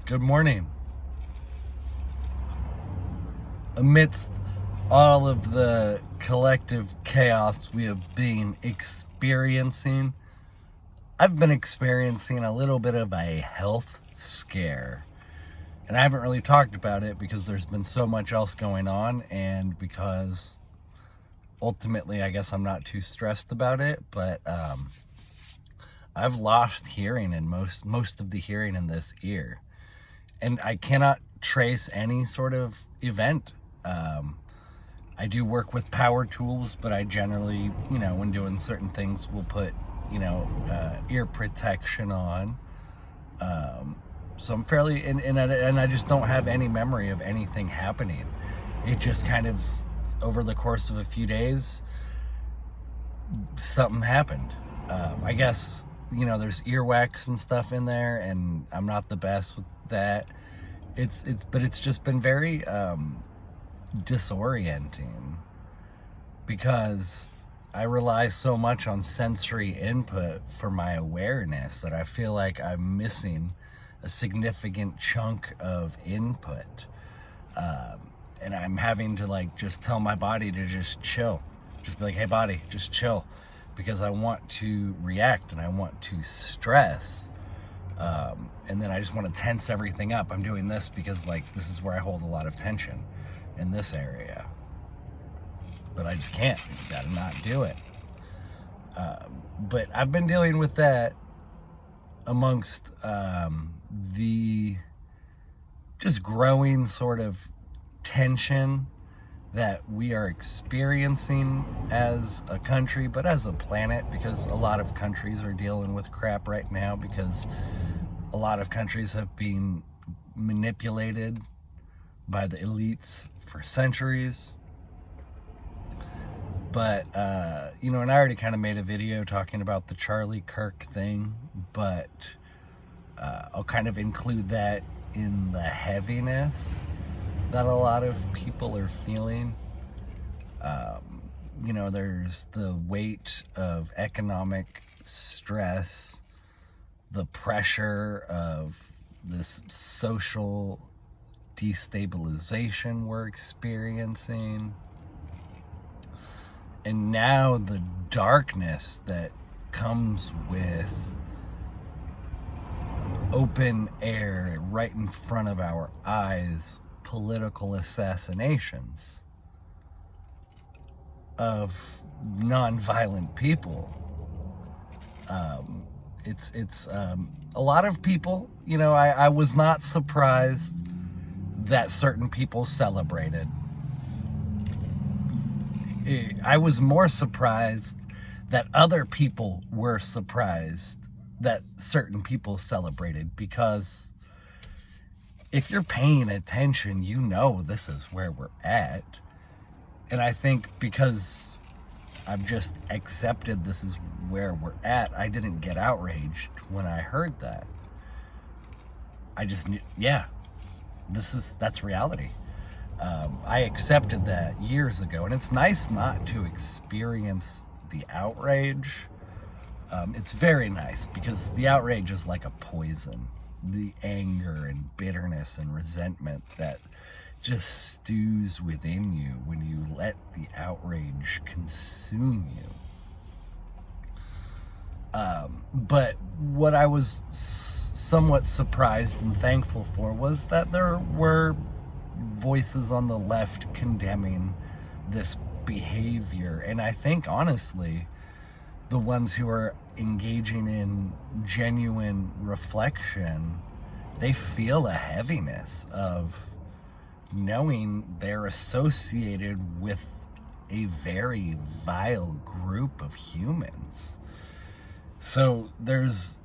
Good morning. Amidst all of the collective chaos we have been experiencing, I've been experiencing a little bit of a health scare. And I haven't really talked about it because there's been so much else going on, and because ultimately I guess I'm not too stressed about it, but I've lost hearing in most of the hearing in this ear. And I cannot trace any sort of event. I do work with power tools, but I generally, when doing certain things, will put, ear protection on. So I'm fairly, and I just don't have any memory of anything happening. It just kind of, over the course of a few days, something happened. I guess, there's earwax and stuff in there, and I'm not the best with that. But it's just been very disorienting because I rely so much on sensory input for my awareness that I feel like I'm missing a significant chunk of input. And I'm having to just tell my body to just chill. Just be like, hey body, just chill. Because I want to react and I want to stress. And then I just want to tense everything up. I'm doing this because this is where I hold a lot of tension in this area. But I just can't. You gotta not do it. But I've been dealing with that amongst the just growing sort of tension that we are experiencing as a country, but as a planet, because a lot of countries are dealing with crap right now because a lot of countries have been manipulated by the elites for centuries. But, and I already kind of made a video talking about the Charlie Kirk thing, but I'll kind of include that in the heaviness that a lot of people are feeling. There's the weight of economic stress, the pressure of this social destabilization we're experiencing, and now the darkness that comes with open air right in front of our eyes, political assassinations of non-violent people. It's a lot of people, I was not surprised that certain people celebrated. I was more surprised that other people were surprised that certain people celebrated, because if you're paying attention, this is where we're at. And I think because I've just accepted this is where we're at, I didn't get outraged when I heard that. I just knew, that's reality. I accepted that years ago, and it's nice not to experience the outrage. It's very nice because the outrage is like a poison. The anger and bitterness and resentment that just stews within you when you let the outrage consume you. But what I was somewhat surprised and thankful for was that there were voices on the left condemning this behavior. And I think, honestly, the ones who are engaging in genuine reflection, they feel a heaviness of knowing they're associated with a very vile group of humans. So there's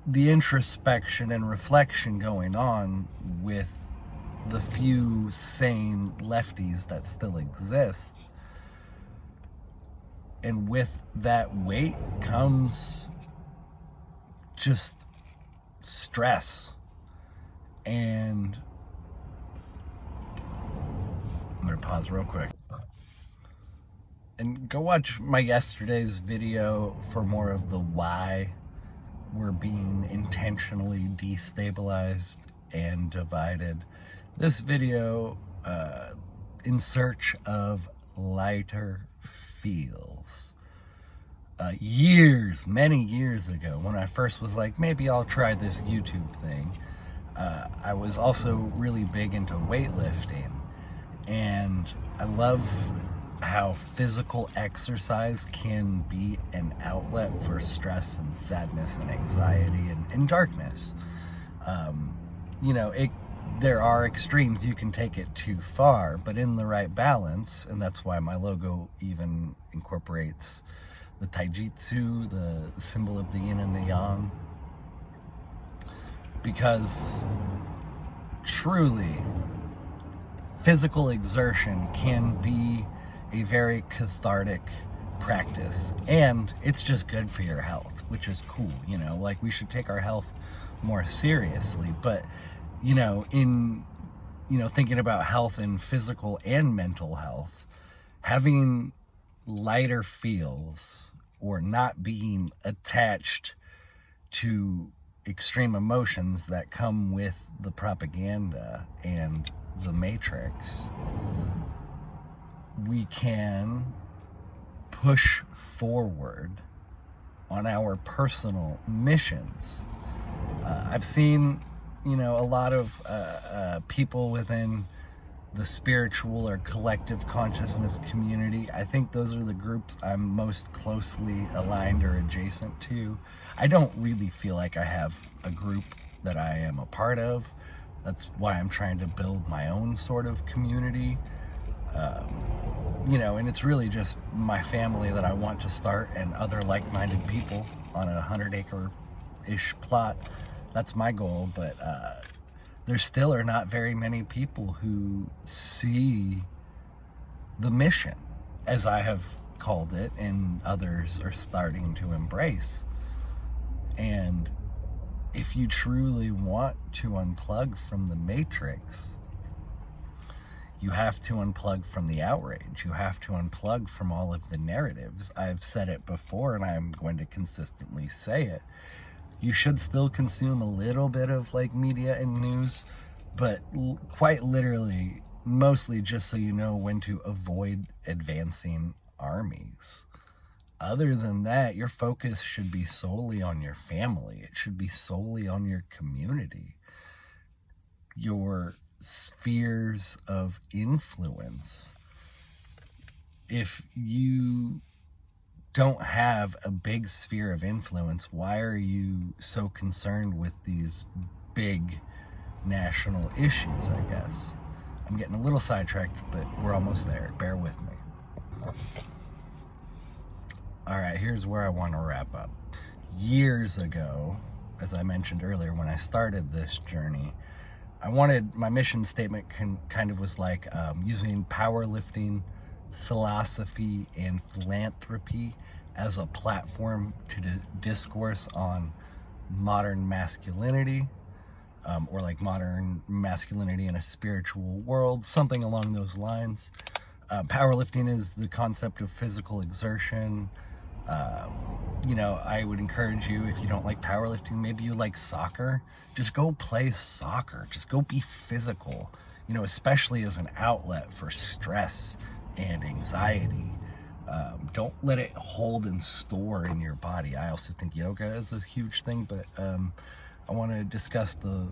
the introspection and reflection going on with the few sane lefties that still exist. And with that weight comes just stress. And I'm going to pause real quick. And go watch my yesterday's video for more of the why we're being intentionally destabilized and divided. This video in search of lighter feels. Many years ago, when I first was like, maybe I'll try this YouTube thing, I was also really big into weightlifting. And I love how physical exercise can be an outlet for stress and sadness and anxiety and darkness. You know, there are extremes. You can take it too far, but in the right balance, and that's why my logo even incorporates the taijutsu, the symbol of the yin and the yang, because truly physical exertion can be a very cathartic practice, and it's just good for your health, which is cool. You know, like, we should take our health more seriously. But thinking about health in physical and mental health, having lighter feels or not being attached to extreme emotions that come with the propaganda and the Matrix, we can push forward on our personal missions. I've seen, a lot of people within the spiritual or collective consciousness community. I think those are the groups I'm most closely aligned or adjacent to. I don't really feel like I have a group that I am a part of. That's why I'm trying to build my own sort of community. And it's really just my family that I want to start, and other like-minded people on a 100-acre-ish plot. That's my goal, but there still are not very many people who see the mission, as I have called it, and others are starting to embrace. And if you truly want to unplug from the Matrix, you have to unplug from the outrage. You have to unplug from all of the narratives. I've said it before, and I'm going to consistently say it. You should still consume a little bit of media and news, but quite literally, mostly just so you know when to avoid advancing armies. Other than that, your focus should be solely on your family. It should be solely on your community, your spheres of influence. If you don't have a big sphere of influence, why are you so concerned with these big national issues, I guess? I'm getting a little sidetracked, but we're almost there. Bear with me. All right, here's where I want to wrap up. Years ago, as I mentioned earlier, when I started this journey, my mission statement kind of was like using powerlifting, philosophy, and philanthropy as a platform to discourse on modern masculinity, or modern masculinity in a spiritual world, something along those lines. Powerlifting is the concept of physical exertion. I would encourage you, if you don't like powerlifting, maybe you like soccer, just go play soccer. Just go be physical, especially as an outlet for stress and anxiety. Don't let it hold and store in your body. I also think yoga is a huge thing, but I want to discuss the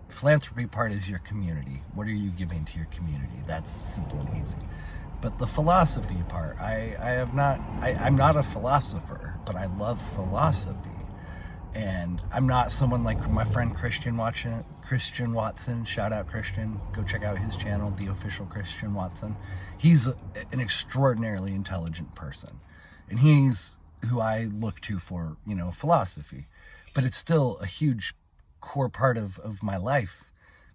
philanthropy part is your community. What are you giving to your community? That's simple and easy. But the philosophy part, I'm not a philosopher, but I love philosophy. And I'm not someone like my friend Christian Watson. Shout out Christian. Go check out his channel, The Official Christian Watson. He's an extraordinarily intelligent person. And he's who I look to for, philosophy. But it's still a huge core part of my life,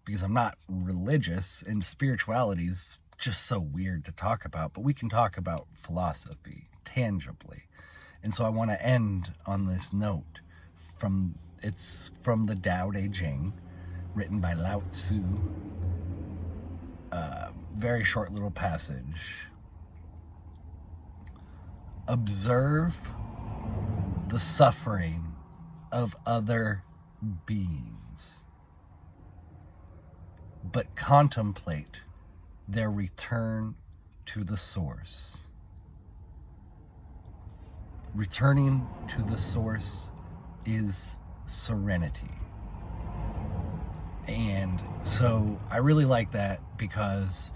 because I'm not religious, and spirituality is just so weird to talk about. But we can talk about philosophy tangibly. And so I want to end on this note. It's from the Tao Te Ching, written by Lao Tzu. Very short little passage. Observe the suffering of other beings. but contemplate their return to the source. Returning to the source is serenity. And so I really like that, because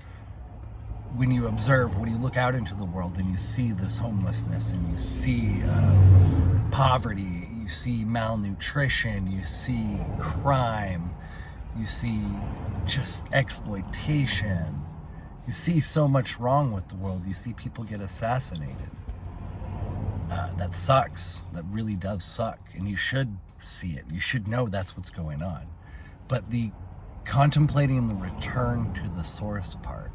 when you observe, when you look out into the world and you see this homelessness, and you see poverty, you see malnutrition, you see crime, you see just exploitation, you see so much wrong with the world, you see people get assassinated. That sucks. That really does suck. And you should see it. You should know that's what's going on. But the contemplating the return to the source part,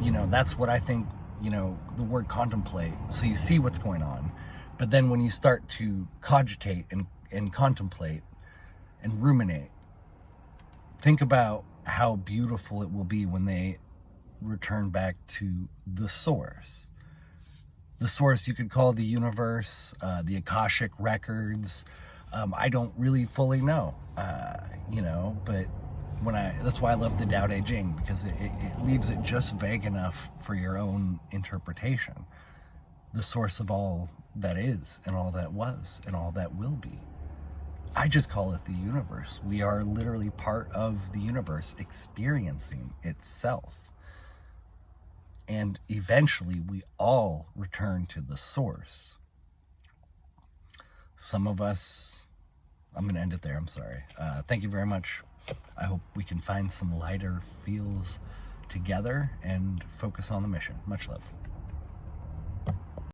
that's what I think, the word contemplate. So you see what's going on. But then when you start to cogitate and contemplate and ruminate, think about how beautiful it will be when they return back to the source. The source you could call the universe, the Akashic records. I don't really fully know, but that's why I love the Tao Te Ching, because it leaves it just vague enough for your own interpretation. The source of all that is, and all that was, and all that will be. I just call it the universe. We are literally part of the universe experiencing itself. And eventually we all return to the source. Some of us, I'm going to end it there, I'm sorry. Thank you very much. I hope we can find some lighter feels together and focus on the mission. Much love.